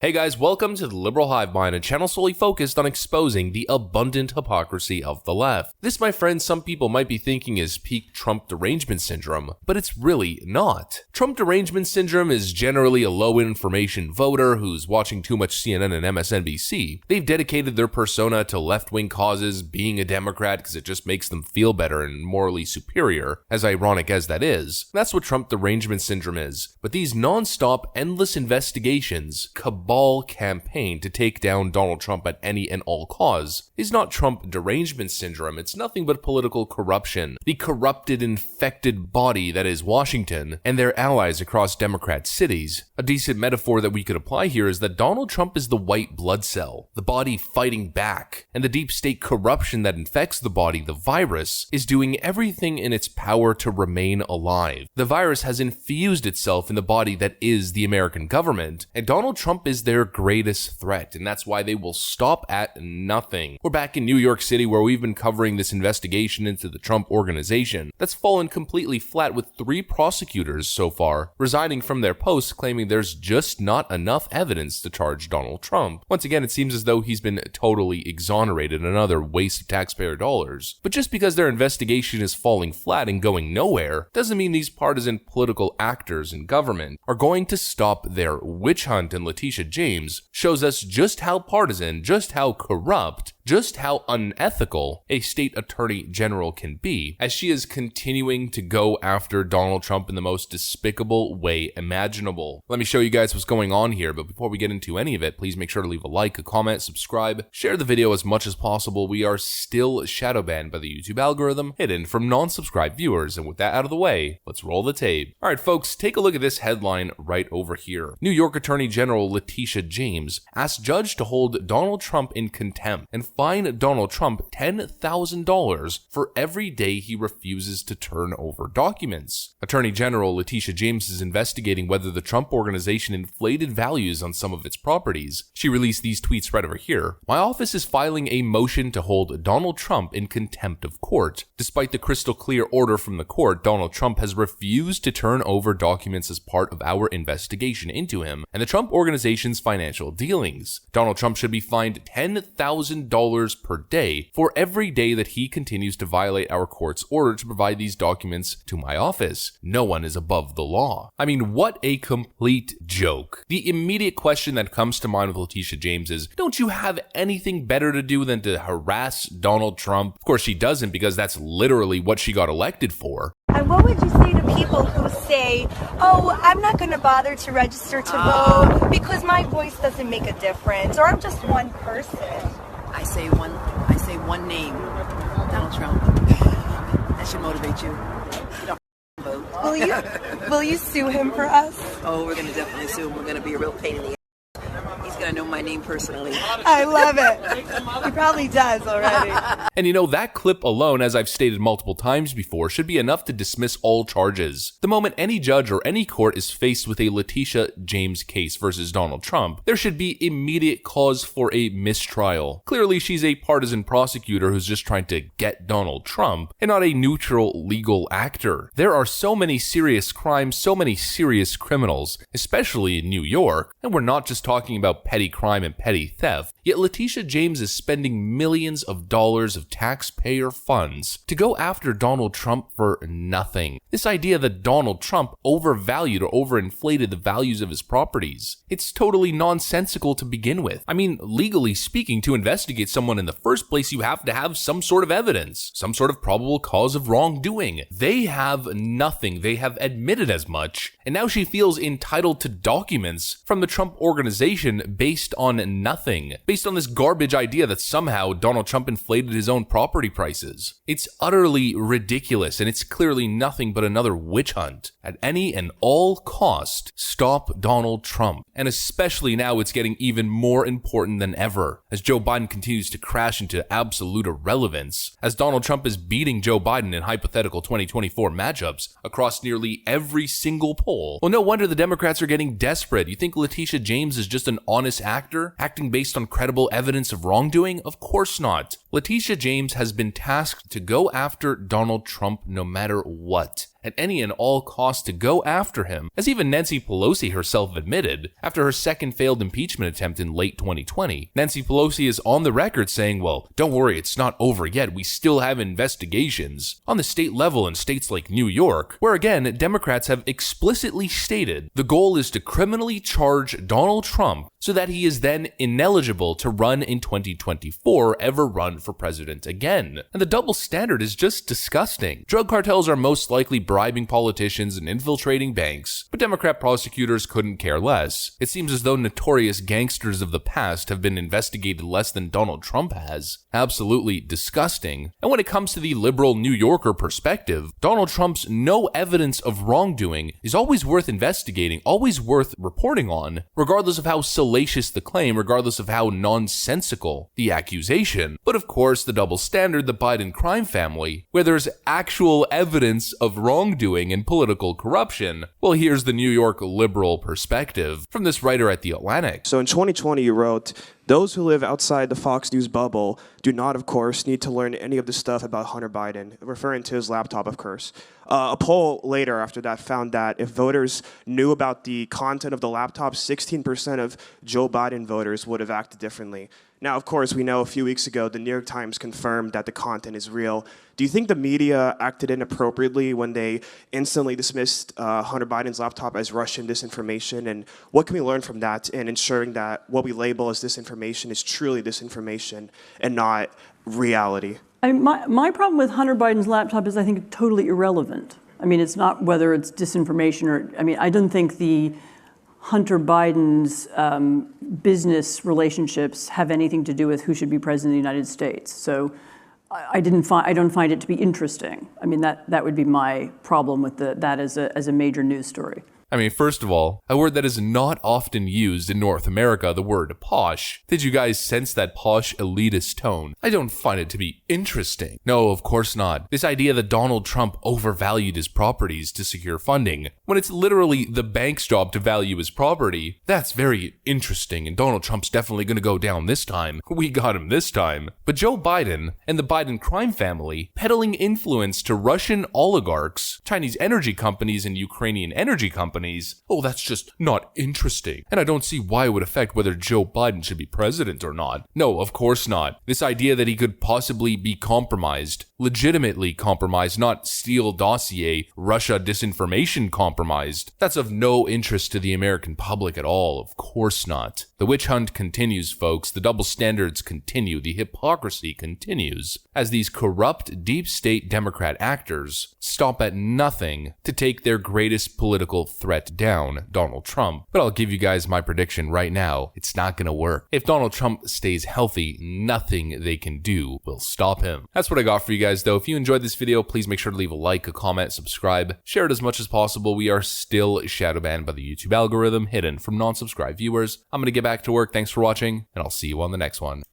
Hey guys, welcome to the Liberal Hive Mind, a channel solely focused on exposing the abundant hypocrisy of the left. This, my friends, some people might be thinking is peak Trump derangement syndrome, but it's really not. Trump derangement syndrome is generally a low-information voter who's watching too much CNN and MSNBC. They've dedicated their persona to left-wing causes, being a Democrat because it just makes them feel better and morally superior, as ironic as that is. That's what Trump derangement syndrome is. But these non-stop, endless investigations, cabal campaign to take down Donald Trump at any and all cause is not Trump derangement syndrome. It's nothing but political corruption. The corrupted, infected body that is Washington and their allies across Democrat cities. A decent metaphor that we could apply here is that Donald Trump is the white blood cell, the body fighting back, and the deep state corruption that infects the body, the virus, is doing everything in its power to remain alive. The virus has infused itself in the body that is the American government, and Donald Trump is their greatest threat, and that's why they will stop at nothing. We're back in New York City where we've been covering this investigation into the Trump Organization that's fallen completely flat with 3 prosecutors so far resigning from their posts claiming there's just not enough evidence to charge Donald Trump. Once again, it seems as though he's been totally exonerated, another waste of taxpayer dollars. But just because their investigation is falling flat and going nowhere doesn't mean these partisan political actors in government are going to stop their witch hunt, and Letitia James shows us just how partisan, just how corrupt, just how unethical a state attorney general can be, as she is continuing to go after Donald Trump in the most despicable way imaginable. Let me show you guys what's going on here, but before we get into any of it, please make sure to leave a like, a comment, subscribe, share the video as much as possible. We are still shadow banned by the YouTube algorithm, hidden from non-subscribed viewers, and with that out of the way, let's roll the tape. Alright folks, take a look at this headline right over here. New York Attorney General Letitia James asked judge to hold Donald Trump in contempt and fine Donald Trump $10,000 for every day he refuses to turn over documents. Attorney General Letitia James is investigating whether the Trump Organization inflated values on some of its properties. She released these tweets right over here. My office is filing a motion to hold Donald Trump in contempt of court. Despite the crystal clear order from the court, Donald Trump has refused to turn over documents as part of our investigation into him and the Trump Organization's financial dealings. Donald Trump should be fined $10,000 per day for every day that he continues to violate our court's order to provide these documents to my office. No one is above the law. I mean, what a complete joke. The immediate question that comes to mind with Letitia James is, don't you have anything better to do than to harass Donald Trump? Of course she doesn't, because that's literally what she got elected for. And what would you say to people who say, oh, I'm not going to bother to register to vote because my voice doesn't make a difference, or I'm just one person? I say one name, Donald Trump. That should motivate you. You don't vote. Will you sue him for us? Oh, we're going to definitely sue him. We're going to be a real pain in the ass. He's going to know my name personally. I love it. He probably does already. And you know, that clip alone, as I've stated multiple times before, should be enough to dismiss all charges. The moment any judge or any court is faced with a Letitia James case versus Donald Trump, there should be immediate cause for a mistrial. Clearly, she's a partisan prosecutor who's just trying to get Donald Trump, and not a neutral legal actor. There are so many serious crimes, so many serious criminals, especially in New York, and we're not just talking about petty crime and petty theft, yet Letitia James is spending millions of dollars of taxpayer funds to go after Donald Trump for nothing. This idea that Donald Trump overvalued or overinflated the values of his properties, it's totally nonsensical to begin with. I mean, legally speaking, to investigate someone in the first place, you have to have some sort of evidence, some sort of probable cause of wrongdoing. They have nothing. They have admitted as much, and now she feels entitled to documents from the Trump Organization based on nothing, based on this garbage idea that somehow Donald Trump inflated his own property prices. It's utterly ridiculous, and it's clearly nothing but another witch hunt. At any and all cost, stop Donald Trump. And especially now, it's getting even more important than ever, as Joe Biden continues to crash into absolute irrelevance, as Donald Trump is beating Joe Biden in hypothetical 2024 matchups across nearly every single poll. Well, no wonder the Democrats are getting desperate. You think Letitia James is just an honest actor, acting based on credible evidence of wrongdoing? Of course not. Letitia James has been tasked to go after Donald Trump no matter what. at any and all costs to go after him, as even Nancy Pelosi herself admitted after her second failed impeachment attempt in late 2020. Nancy Pelosi is on the record saying, well, don't worry, it's not over yet, we still have investigations on the state level in states like New York, where again, Democrats have explicitly stated the goal is to criminally charge Donald Trump so that he is then ineligible to run in 2024, ever run for president again. And the double standard is just disgusting. Drug cartels are most likely bribing politicians and infiltrating banks, but Democrat prosecutors couldn't care less. It seems as though notorious gangsters of the past have been investigated less than Donald Trump has. Absolutely disgusting. And when it comes to the liberal New Yorker perspective, Donald Trump's no evidence of wrongdoing is always worth investigating, always worth reporting on, regardless of how salacious the claim, regardless of how nonsensical the accusation. But of course, the double standard, the Biden crime family, where there's actual evidence of wrongdoing and political corruption. Well, here's the New York liberal perspective from this writer at The Atlantic. So in 2020, you wrote, those who live outside the Fox News bubble do not, of course, need to learn any of the stuff about Hunter Biden, referring to his laptop, of course. A poll later after that found that if voters knew about the content of the laptop, 16% of Joe Biden voters would have acted differently. Now, of course, we know a few weeks ago, the New York Times confirmed that the content is real. Do you think the media acted inappropriately when they instantly dismissed Hunter Biden's laptop as Russian disinformation? And what can we learn from that in ensuring that what we label as disinformation is truly disinformation and not reality? I mean, my problem with Hunter Biden's laptop is I think totally irrelevant. I mean, it's not whether it's disinformation or, I mean, I don't think the Hunter Biden's business relationships have anything to do with who should be president of the United States. So I don't find it to be interesting. I mean, that would be my problem with that as a major news story. I mean, first of all, a word that is not often used in North America, the word posh. Did you guys sense that posh elitist tone? I don't find it to be interesting. No, of course not. This idea that Donald Trump overvalued his properties to secure funding, when it's literally the bank's job to value his property, that's very interesting, and Donald Trump's definitely gonna go down this time. We got him this time. But Joe Biden and the Biden crime family peddling influence to Russian oligarchs, Chinese energy companies, and Ukrainian energy companies, oh, that's just not interesting. And I don't see why it would affect whether Joe Biden should be president or not. No, of course not. This idea that he could possibly be compromised, legitimately compromised, not Steele dossier, Russia disinformation compromised, that's of no interest to the American public at all. Of course not. The witch hunt continues, folks. The double standards continue. The hypocrisy continues as these corrupt deep state Democrat actors stop at nothing to take their greatest political threat down, Donald Trump. But I'll give you guys my prediction right now. It's not gonna work. If Donald Trump stays healthy, nothing they can do will stop him. That's what I got for you guys, though. If you enjoyed this video, please make sure to leave a like, a comment, subscribe, share it as much as possible. We are still shadow banned by the YouTube algorithm, hidden from non-subscribed viewers. I'm gonna get back to work. Thanks for watching, and I'll see you on the next one.